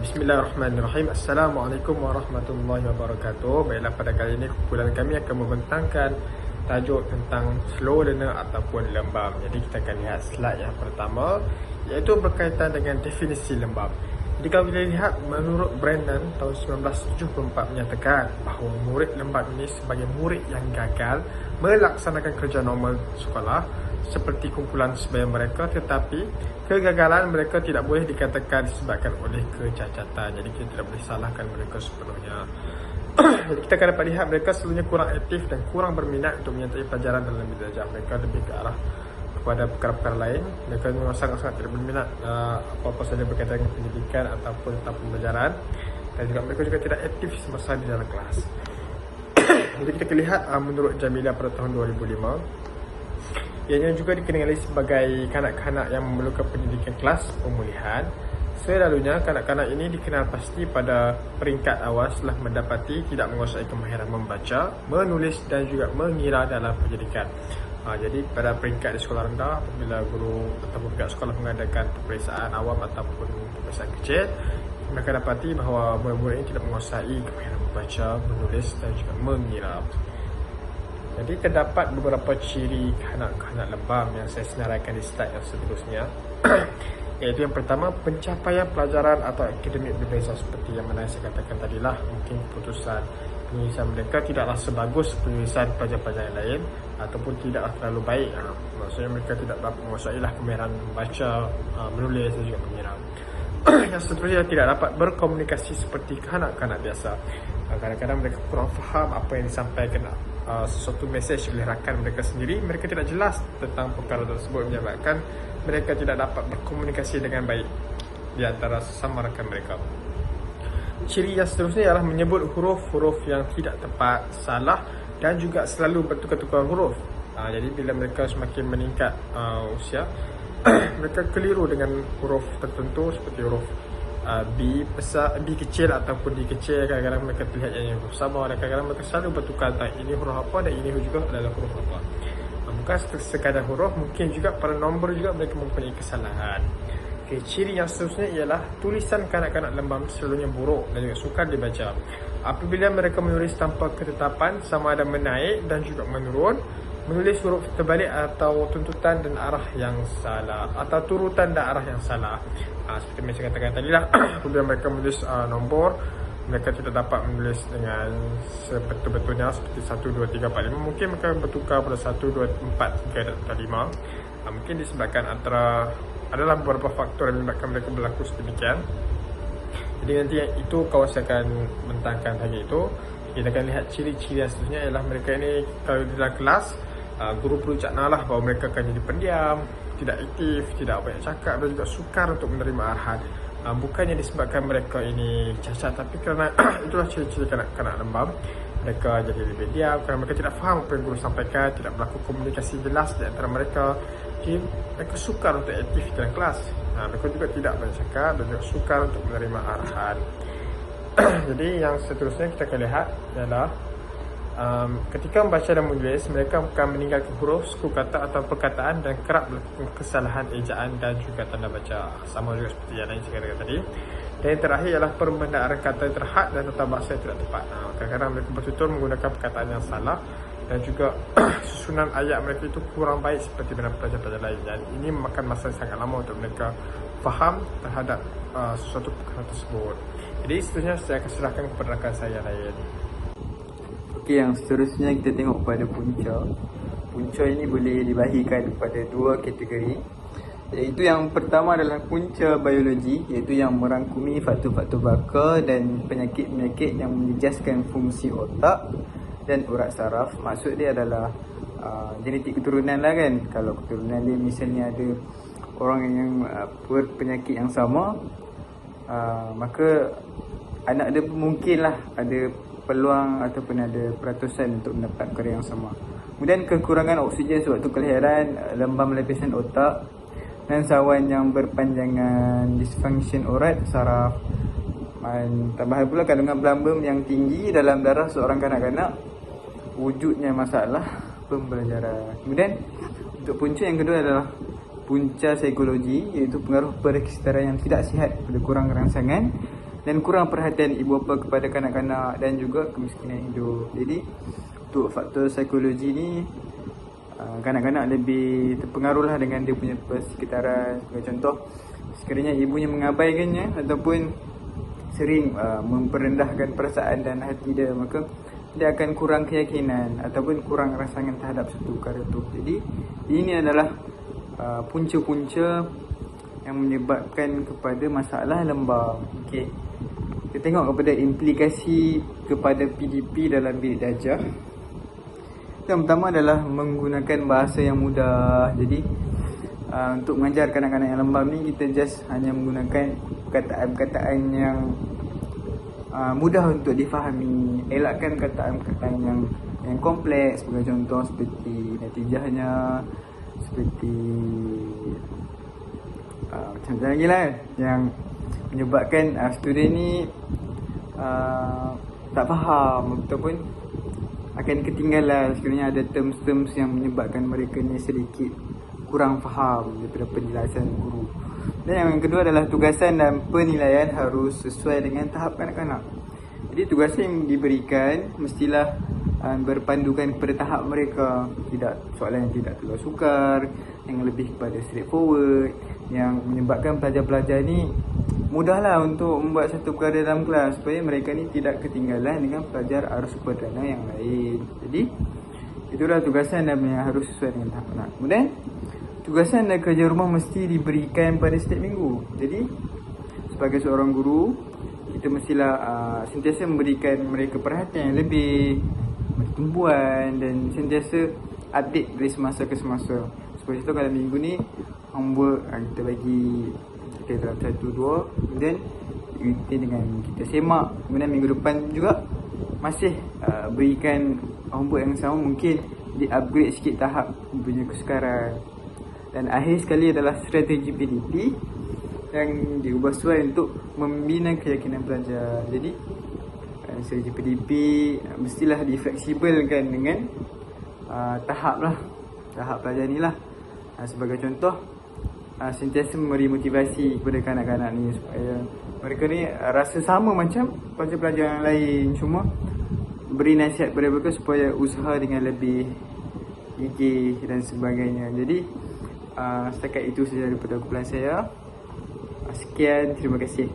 Bismillahirrahmanirrahim. Assalamualaikum warahmatullahi wabarakatuh. Baiklah, pada kali ini kumpulan kami akan membentangkan tajuk tentang slow learner ataupun lembam. Jadi kita akan lihat slide yang pertama, iaitu berkaitan dengan definisi lembam. Jadi kalau kita lihat, menurut Brandon tahun 1974 menyatakan bahawa murid lembam ini sebagai murid yang gagal melaksanakan kerja normal sekolah seperti kumpulan sebaya mereka, tetapi kegagalan mereka tidak boleh dikatakan disebabkan oleh kecacatan. Jadi kita tidak boleh salahkan mereka sepenuhnya. Jadi kita akan dapat lihat mereka selalunya kurang aktif dan kurang berminat untuk menyertai pelajaran dalam belajar. Mereka lebih ke arah kepada perkara-perkara lain. Mereka memang sangat-sangat tidak berminat apa-apa saja berkaitan dengan pendidikan ataupun tentang pembelajaran, dan juga mereka juga tidak aktif semasa di dalam kelas. Jadi kita akan lihat menurut Jamila pada tahun 2005, ianya juga dikenali sebagai kanak-kanak yang memerlukan pendidikan kelas pemulihan. Selalunya kanak-kanak ini dikenal pasti pada peringkat awal setelah mendapati tidak menguasai kemahiran membaca, menulis dan juga mengira dalam pendidikan. Jadi pada peringkat di sekolah rendah, apabila guru ataupun pihak sekolah mengadakan peperiksaan awam ataupun peperiksaan kecil, mereka dapati bahawa murid-murid ini tidak menguasai kemahiran membaca, menulis dan juga mengira. Jadi terdapat beberapa ciri kanak-kanak lembam yang saya senaraikan di slide yang seterusnya. Iaitu yang pertama, pencapaian pelajaran atau akademik berbeza seperti yang mana saya katakan tadilah. Mungkin keputusan penulisan mereka tidaklah sebagus penulisan pelajar-pelajar yang lain, ataupun tidaklah terlalu baik. Maksudnya mereka tidak dapat menguasailah kemahiran membaca, menulis dan juga mengira. Yang seterusnya, tidak dapat berkomunikasi seperti kanak-kanak biasa. Kadang-kadang mereka kurang faham apa yang disampaikan sesuatu mesej oleh rakan mereka sendiri. Mereka tidak jelas tentang perkara tersebut, menyebabkan mereka tidak dapat berkomunikasi dengan baik di antara sesama rakan mereka. Ciri yang seterusnya ialah menyebut huruf-huruf yang tidak tepat, salah dan juga selalu bertukar-tukar huruf. Jadi bila mereka semakin meningkat usia, mereka keliru dengan huruf tertentu seperti huruf B besar, B kecil ataupun D kecil. Kadang-kadang mereka terlihat yang huruf sama, dan kadang-kadang mereka selalu bertukar tentang ini huruf apa dan ini juga adalah huruf apa. Bukan sekadar huruf, mungkin juga pada nombor juga mereka mempunyai kesalahan. Ciri yang seterusnya ialah tulisan kanak-kanak lembam selalunya buruk dan juga sukar dibaca. Apabila mereka menulis tanpa ketetapan, sama ada menaik dan juga menurun, menulis huruf terbalik atau tuntutan dan arah yang salah, atau turutan dan arah yang salah. Seperti yang saya katakan tadi lah, apabila mereka menulis nombor, mereka tidak dapat menulis dengan sebetul-betulnya seperti 1, 2, 3, 4, 5. Mungkin mereka bertukar pada 1, 2, 4, 3 dan 5. Mungkin disebabkan adalah beberapa faktor yang menyebabkan mereka berlaku sedemikian. Jadi nanti itu kawan saya akan bentangkan lagi itu. Kita akan lihat ciri-ciri yang seterusnya ialah mereka ini kalau di dalam kelas, guru perlu caknalah bahawa mereka akan jadi pendiam, tidak aktif, tidak banyak cakap dan juga sukar untuk menerima arahan. Bukannya disebabkan mereka ini cacat, tapi kerana itulah ciri-ciri kanak-kanak lembam. Mereka jadi lebih diam kerana mereka tidak faham apa yang guru sampaikan, tidak berlaku komunikasi jelas di antara mereka. Jadi mereka sukar untuk aktif dalam kelas. Mereka juga tidak banyak cakap dan juga sukar untuk menerima arahan. Jadi yang seterusnya kita akan lihat ialah ketika membaca dan menulis, mereka akan meninggalkan huruf, suku kata atau perkataan dan kerap melakukan kesalahan ejaan dan juga tanda baca. Sama juga seperti yang lain saya katakan tadi. Dan yang terakhir ialah pembendaan kata yang terhad dan tata bahasa yang tidak tepat. Kadang-kadang mereka bertutur menggunakan perkataan yang salah, dan juga susunan ayat mereka itu kurang baik seperti mana pelajar-pelajar lain. Dan ini memakan masa yang sangat lama untuk mereka faham terhadap sesuatu perkara tersebut. Jadi seterusnya saya akan serahkan kepada rakan saya yang lain. Okey, yang seterusnya kita tengok pada punca. Punca ini boleh dibahagikan kepada dua kategori. Iaitu yang pertama adalah punca biologi, iaitu yang merangkumi faktor-faktor baka dan penyakit-penyakit yang menjejaskan fungsi otak dan urat saraf. Maksud dia adalah genetik keturunan lah kan. Kalau keturunan dia misalnya ada orang yang berpenyakit yang sama, maka anak dia mungkinlah ada peluang ataupun ada peratusan untuk mendapat perkara yang sama. Kemudian kekurangan oksigen sewaktu kelahiran, lembam lapisan otak dan sawan yang berpanjangan, dysfunction urat saraf. Tambahan pula kandungan belambum yang tinggi dalam darah seorang kanak-kanak, wujudnya masalah pembelajaran. Kemudian untuk punca yang kedua adalah punca psikologi, iaitu pengaruh persekitaran yang tidak sihat pada kurang rangsangan dan kurang perhatian ibu bapa kepada kanak-kanak dan juga kemiskinan hidup. Jadi untuk faktor psikologi ni, kanak-kanak lebih terpengaruh lah dengan dia punya persekitaran. Sebagai contoh, sekiranya ibunya mengabaikannya ataupun sering memperendahkan perasaan dan hati dia, maka dia akan kurang keyakinan ataupun kurang rangsangan terhadap satu perkara tu. Jadi ini adalah punca-punca yang menyebabkan kepada masalah lembam. Okey. Kita tengok kepada implikasi kepada PDP dalam bilik darjah. Yang pertama adalah menggunakan bahasa yang mudah. Jadi untuk mengajar kanak-kanak yang lembam ni, kita just hanya menggunakan perkataan-perkataan yang mudah untuk difahami. Elakkan perkataan-perkataan yang kompleks. Sebagai contoh seperti natijahnya, seperti macam lagi lah yang menyebabkan student ni tak faham ataupun akan ketinggalan sekiranya ada terms-terms yang menyebabkan mereka ni sedikit kurang faham daripada penjelasan guru. Dan yang kedua adalah tugasan dan penilaian harus sesuai dengan tahap kanak-kanak. Jadi tugasan yang diberikan mestilah berpandukan kepada tahap mereka. Tidak soalan yang tidak terlalu sukar, yang lebih kepada straightforward, yang menyebabkan pelajar-pelajar ni mudahlah untuk membuat satu perkara dalam kelas, supaya mereka ni tidak ketinggalan dengan pelajar arus perdana yang lain. Jadi itulah tugasan dan yang harus sesuai dengan tahap anak. Kemudian tugasan dan kerja rumah mesti diberikan pada setiap minggu. Jadi sebagai seorang guru, kita mestilah sentiasa memberikan mereka perhatian yang lebih, pertumbuhan, dan sentiasa update dari semasa ke semasa. Seperti itu kalau minggu ni homework kita bagi kita dalam 1-2, kemudian kita dengan kita semak. Kemudian minggu depan juga masih berikan homework yang sama, mungkin di upgrade sikit tahap punya kesukaran. Dan akhir sekali adalah strategi PDP yang diubah sesuai untuk membina keyakinan pelajar. Jadi strategi PDP mestilah difleksibelkan dengan tahap pelajar ni lah. Sebagai contoh, sentiasa memberi motivasi kepada kanak-kanak ni supaya mereka ni rasa sama macam pelajar-pelajar yang lain, cuma beri nasihat kepada mereka supaya usaha dengan lebih gigih dan sebagainya. Jadi setakat itu sahaja daripada kumpulan saya. Sekian, terima kasih.